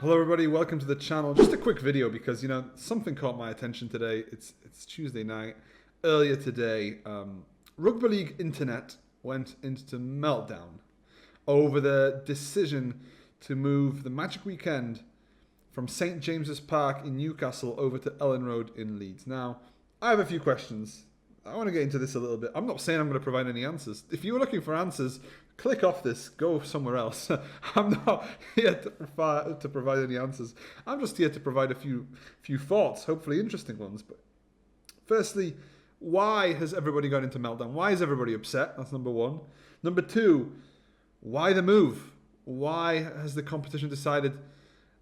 Hello everybody, welcome to the channel. Just a quick video because, something caught my attention today. It's Tuesday night. Earlier today, Rugby League internet went into meltdown over the decision to move the Magic Weekend from St James's Park in Newcastle over to Elland Road in Leeds. Now, I have a few questions. I want to get into this a little bit. I'm not saying I'm going to provide any answers. If you were looking for answers, click off this, go somewhere else. I'm not here to provide any answers. I'm just here to provide a few thoughts, hopefully interesting ones. But firstly, why has everybody gone into meltdown? Why is everybody upset? That's number one. Number two, why the move? Why has the competition decided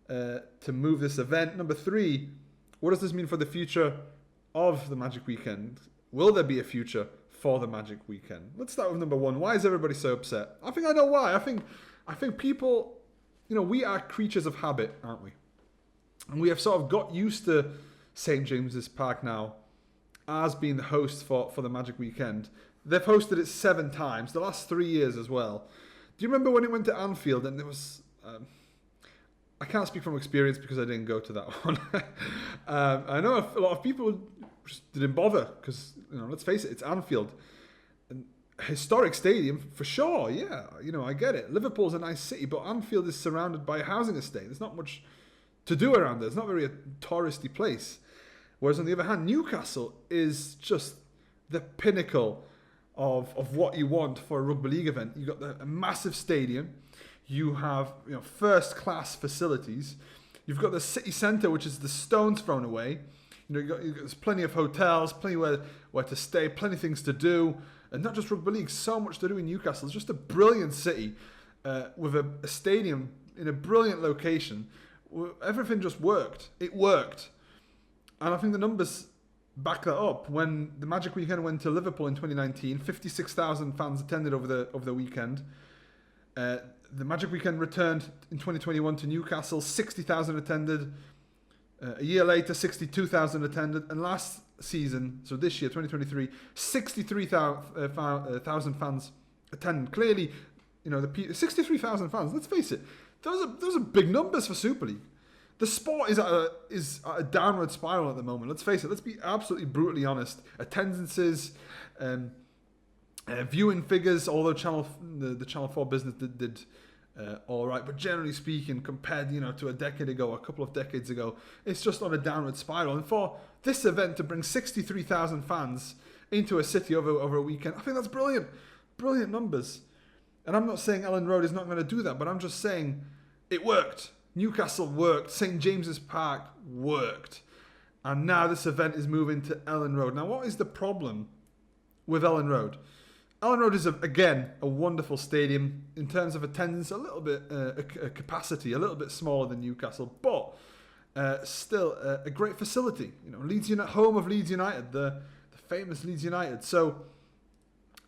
to move this event? Number three, what does this mean for the future of the Magic Weekend? Will there be a future for the Magic Weekend? Let's start with number one. Why is everybody so upset? I think I know why. I think people, we are creatures of habit, aren't we? And we have sort of got used to St James's Park now as being the host for the Magic Weekend. They've hosted it 7 times, the last 3 years as well. Do you remember when it went to Anfield and there was... I can't speak from experience because I didn't go to that one. I know a lot of people just didn't bother because, let's face it, it's Anfield. An historic stadium, for sure, yeah. I get it. Liverpool's a nice city, but Anfield is surrounded by a housing estate. There's not much to do around there. It's not very a touristy place. Whereas on the other hand, Newcastle is just the pinnacle of what you want for a rugby league event. You've got a massive stadium. You have first-class facilities. You've got the city centre, which is the stone's thrown away. There's plenty of hotels, plenty where to stay, plenty of things to do. And not just rugby league, so much to do in Newcastle. It's just a brilliant city with a stadium in a brilliant location. Everything just worked. It worked. And I think the numbers back that up. When the Magic Weekend went to Liverpool in 2019, 56,000 fans attended over the weekend. The Magic Weekend returned in 2021 to Newcastle, 60,000 attended. A year later, 62,000 attended. And last season, so this year, 2023, 63,000 fans attended. Clearly, 63,000 fans, let's face it, those are big numbers for Super League. The sport is at a downward spiral at the moment. Let's face it, let's be absolutely brutally honest. Attendances, viewing figures, although the Channel 4 business did all right, but generally speaking, compared to a decade ago, a couple of decades ago, it's just on a downward spiral. And for this event to bring 63,000 fans into a city over a weekend, I think that's brilliant numbers. And I'm not saying Elland Road is not going to do that, but I'm just saying it worked. Newcastle worked. St James's Park worked. And now this event is moving to Elland Road. Now, what is the problem with Elland Road? Elland Road is, again, a wonderful stadium. In terms of attendance, a little bit, a capacity, a little bit smaller than Newcastle, but still a great facility. Leeds United, home of Leeds United, the famous Leeds United. So,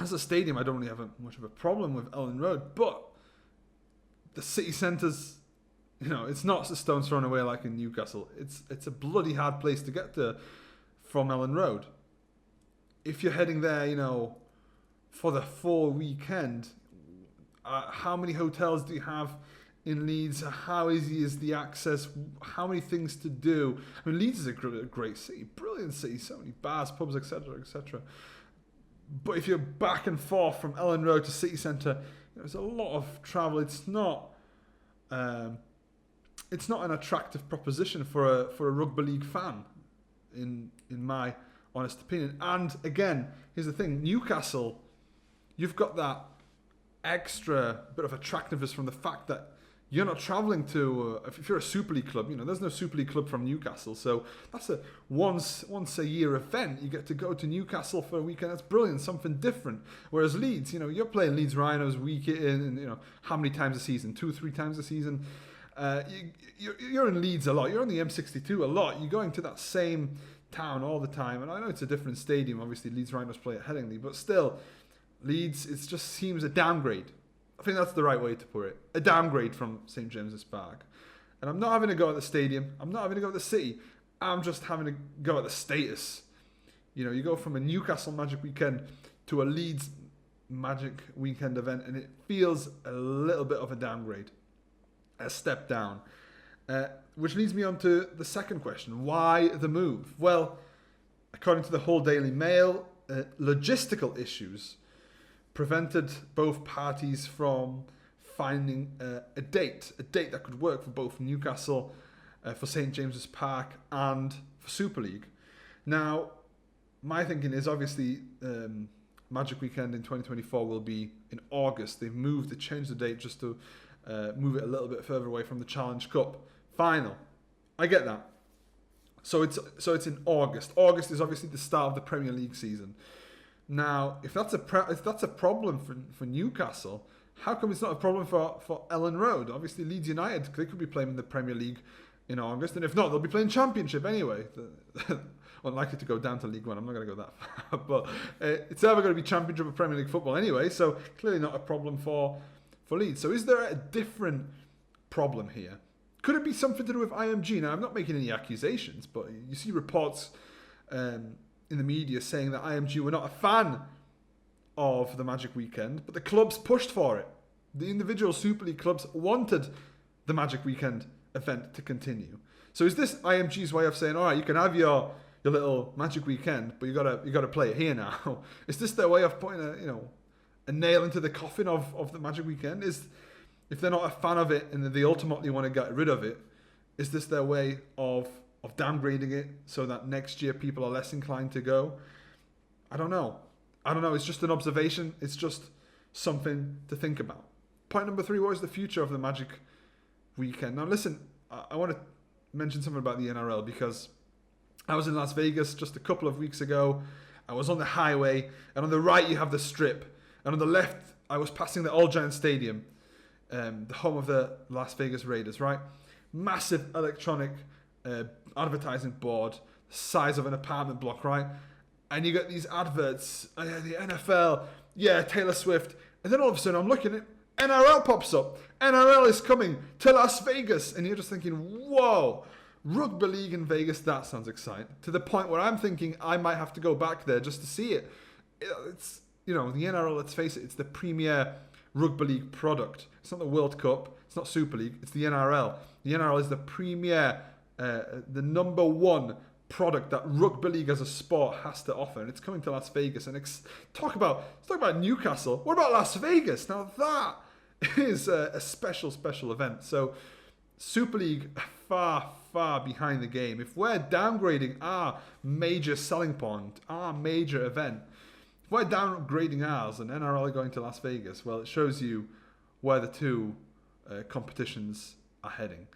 as a stadium, I don't really have much of a problem with Elland Road, but the city centre's, it's not a stone's thrown away like in Newcastle. It's a bloody hard place to get to from Elland Road. If you're heading there, for the full weekend, how many hotels do you have in Leeds? How easy is the access? How many things to do? I mean, Leeds is a great city, brilliant city, so many bars, pubs, etc., etc. But if you're back and forth from Elland Road to city centre, there's a lot of travel. It's not an attractive proposition for a rugby league fan, in my honest opinion. And again, here's the thing: Newcastle, you've got that extra bit of attractiveness from the fact that you're not travelling to, if you're a Super League club, there's no Super League club from Newcastle. So that's a once a year event. You get to go to Newcastle for a weekend. That's brilliant, something different. Whereas Leeds, you're playing Leeds Rhinos week in, and how many times a season? 2 or 3 times a season. You're in Leeds a lot. You're on the M62 a lot. You're going to that same town all the time. And I know it's a different stadium. Obviously, Leeds Rhinos play at Headingley, but still, Leeds, it just seems a downgrade. I think that's the right way to put it. A downgrade from St James's Park. And I'm not having to go at the stadium. I'm not having to go at the city. I'm just having to go at the status. You go from a Newcastle Magic Weekend to a Leeds Magic Weekend event, and it feels a little bit of a downgrade, a step down. Which leads me on to the second question. Why the move? Well, according to the Hull Daily Mail, logistical issues prevented both parties from finding a date that could work for both Newcastle, for St James's Park, and for Super League. Now, my thinking is obviously Magic Weekend in 2024 will be in August. They changed the date just to move it a little bit further away from the Challenge Cup final. I get that. So it's in August. August is obviously the start of the Premier League season. Now, if that's a problem for Newcastle, how come it's not a problem for Elland Road? Obviously, Leeds United, they could be playing in the Premier League in August, and if not, they'll be playing Championship anyway. Unlikely to go down to League One. I'm not going to go that far, but it's ever going to be Championship or Premier League football anyway. So clearly not a problem for Leeds. So is there a different problem here? Could it be something to do with IMG? Now, I'm not making any accusations, but you see reports in the media saying that IMG were not a fan of the Magic Weekend, but the clubs pushed for it. The individual Super League clubs wanted the Magic Weekend event to continue. So is this IMG's way of saying, all right, you can have your little Magic Weekend, but you gotta play it here now? Is this their way of putting a nail into the coffin of the Magic Weekend? If they're not a fan of it and they ultimately want to get rid of it, is this their way of downgrading it so that next year people are less inclined to go? I don't know. It's just an observation. It's just something to think about. Point number 3, what is the future of the Magic Weekend? Now listen, I want to mention something about the NRL because I was in Las Vegas just a couple of weeks ago. I was on the highway, and on the right you have the Strip, and on the left I was passing the All Giant Stadium, the home of the Las Vegas Raiders, right? Massive electronic advertising board, the size of an apartment block, right? And you get these adverts, the NFL, Taylor Swift, and then all of a sudden I'm looking at NRL pops up. NRL is coming to Las Vegas, and you're just thinking, whoa, Rugby League in Vegas, that sounds exciting. To the point where I'm thinking I might have to go back there just to see it. It's, the NRL, let's face it, it's the premier Rugby League product. It's not the World Cup, it's not Super League, it's the NRL. The NRL is the premier, the number one product that Rugby League as a sport has to offer, and it's coming to Las Vegas. And talk about Newcastle. What about Las Vegas? Now that is a special event. So Super League far behind the game. If we're downgrading our major selling point, our major event, if we're downgrading ours and NRL are going to Las Vegas, well, it shows you where the two competitions are heading.